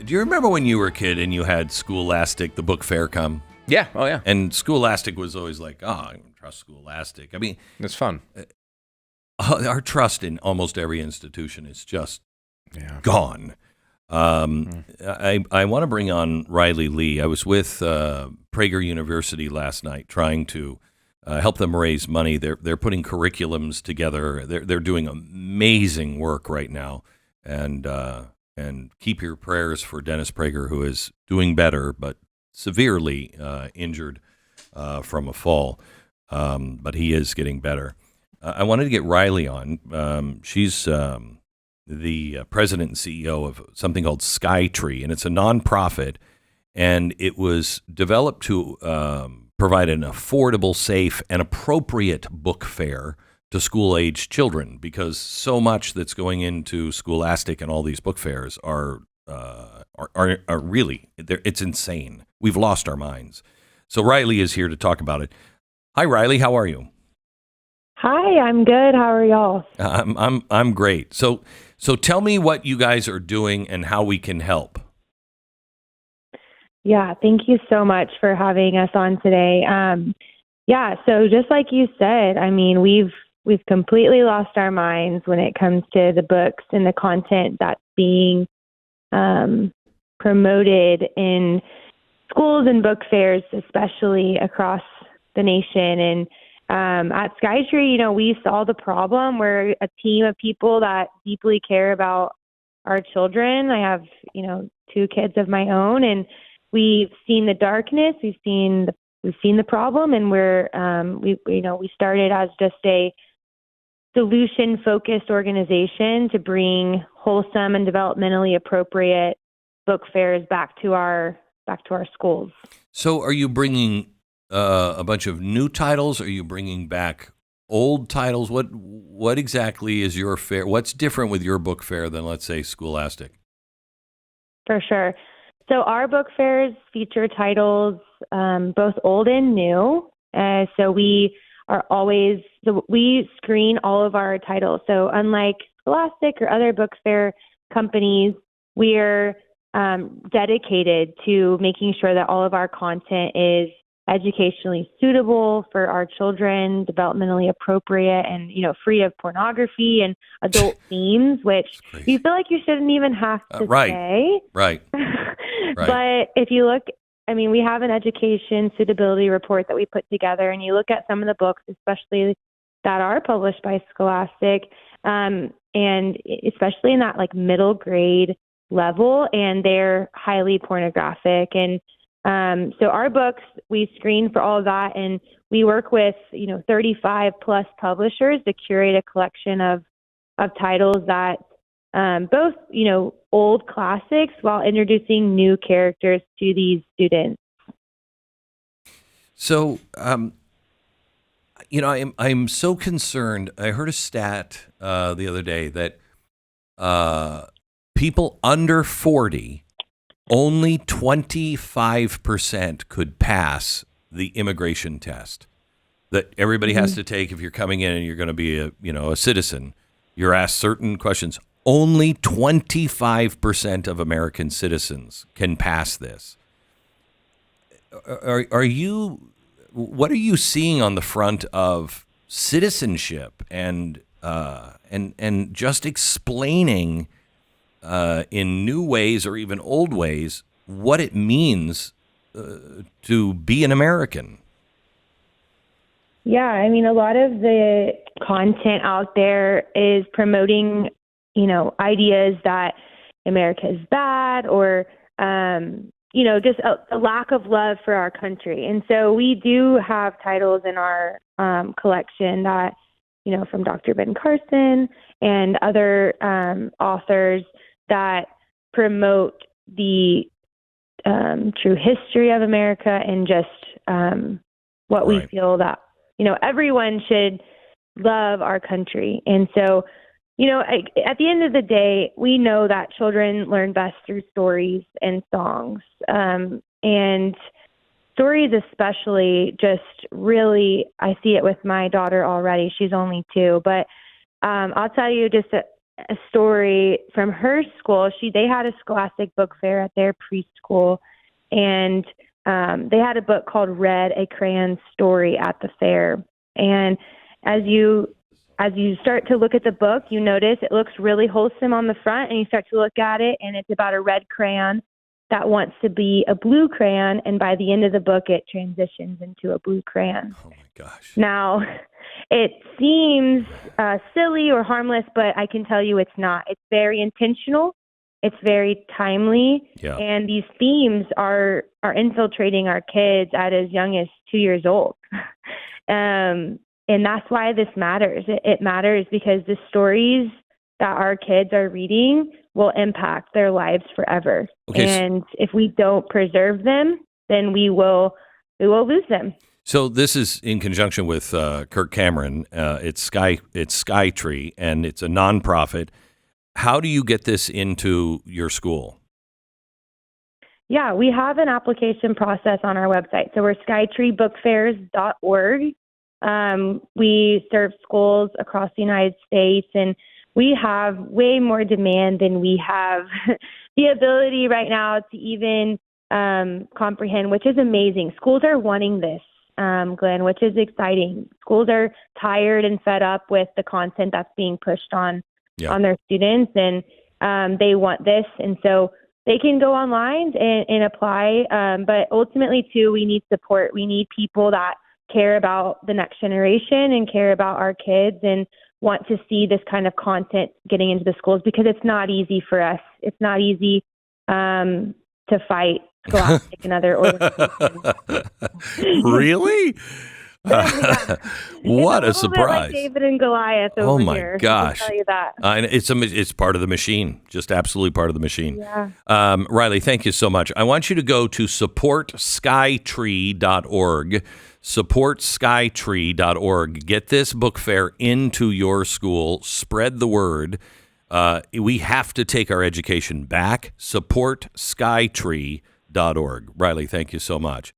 Do you remember when you were a kid and you had Scholastic, the book fair, come? Yeah. Oh, yeah. And Scholastic was always like, I don't trust Scholastic. I mean, It's fun. our trust in almost every institution is just gone. I want to bring on Riley Lee. I was with Prager University last night trying to help them raise money. They're putting curriculums together. They're doing amazing work right now. And keep your prayers for Dennis Prager, who is doing better, but severely injured from a fall. But he is getting better. I wanted to get Riley on. She's the president and CEO of something called SkyTree, and it's a nonprofit, and it was developed to provide an affordable, safe, and appropriate book fair to school-age children, because so much that's going into Scholastic and all these book fairs are really, it's insane. We've lost our minds. So Riley is here to talk about it. Hi, Riley. How are you? Hi, I'm good. How are y'all? I'm great. So tell me what you guys are doing and how we can help. Yeah, thank you so much for having us on today. So just like you said, I mean, we've completely lost our minds when it comes to the books and the content that's being promoted in schools and book fairs, especially across the nation. And at SkyTree, we saw the problem. We're a team of people that deeply care about our children. I have, 2 kids of my own, and we've seen the darkness. We've seen the problem, and we started as just a solution-focused organization to bring wholesome and developmentally appropriate book fairs back to our schools. So, are you bringing a bunch of new titles? Are you bringing back old titles? What exactly is your fair? What's different with your book fair than, let's say, Scholastic? For sure. So our book fairs feature titles both old and new. So we screen all of our titles. So unlike Scholastic or other book fair companies, we're dedicated to making sure that all of our content is educationally suitable for our children, developmentally appropriate, and free of pornography and adult themes, which you feel like you shouldn't even have to say. Right. But if you look, we have an education suitability report that we put together, and you look at some of the books, especially that are published by Scholastic, and especially in that middle grade level, and they're highly pornographic. And so our books, we screen for all of that, and we work with 35 plus publishers to curate a collection of titles that both old classics while introducing new characters to these students. So I'm so concerned. I heard a stat the other day that people under 40. Only 25% could pass the immigration test that everybody has to take if you're coming in and you're going to be a citizen. You're asked certain questions. Only 25% of American citizens can pass this. What are you seeing on the front of citizenship and just explaining in new ways or even old ways what it means to be an American? Yeah, a lot of the content out there is promoting, ideas that America is bad or, just a lack of love for our country. And so we do have titles in our collection that, from Dr. Ben Carson and other authors that promote the true history of America and just what we feel that, everyone should love our country. And so, at the end of the day, we know that children learn best through stories and songs. And stories especially, just really, I see it with my daughter already. She's only 2. But I'll tell you just a story from her school. They had a Scholastic Book Fair at their preschool, and they had a book called Red, a Crayon Story at the fair. And as you start to look at the book, you notice it looks really wholesome on the front, and you start to look at it, and it's about a red crayon that wants to be a blue crayon, and by the end of the book, it transitions into a blue crayon. Oh, my gosh. Now, it seems silly or harmless, but I can tell you it's not. It's very intentional. It's very timely. Yeah. And these themes are infiltrating our kids at as young as 2 years old. And that's why this matters. It matters because the stories that our kids are reading will impact their lives forever. Okay, and if we don't preserve them, then we will lose them. So this is in conjunction with Kirk Cameron. It's SkyTree, and it's a nonprofit. How do you get this into your school? Yeah, we have an application process on our website. So we're SkyTreeBookFairs.org. We serve schools across the United States, and we have way more demand than we have the ability right now to even comprehend, which is amazing. Schools are wanting this, Glenn, which is exciting. Schools are tired and fed up with the content that's being pushed on their students, and they want this. And so they can go online and apply. But ultimately, too, we need support. We need people that care about the next generation and care about our kids and want to see this kind of content getting into the schools, because it's not easy for us. It's not easy to fight Scholastic and other organizations. Really? What a surprise. Bit like David and Goliath over here. Oh my gosh. I'll tell you that. It's part of the machine, just absolutely part of the machine. Yeah. Riley, thank you so much. I want you to go to supportskytree.org, supportskytree.org. Get this book fair into your school. Spread the word. We have to take our education back. Supportskytree.org. Riley, thank you so much.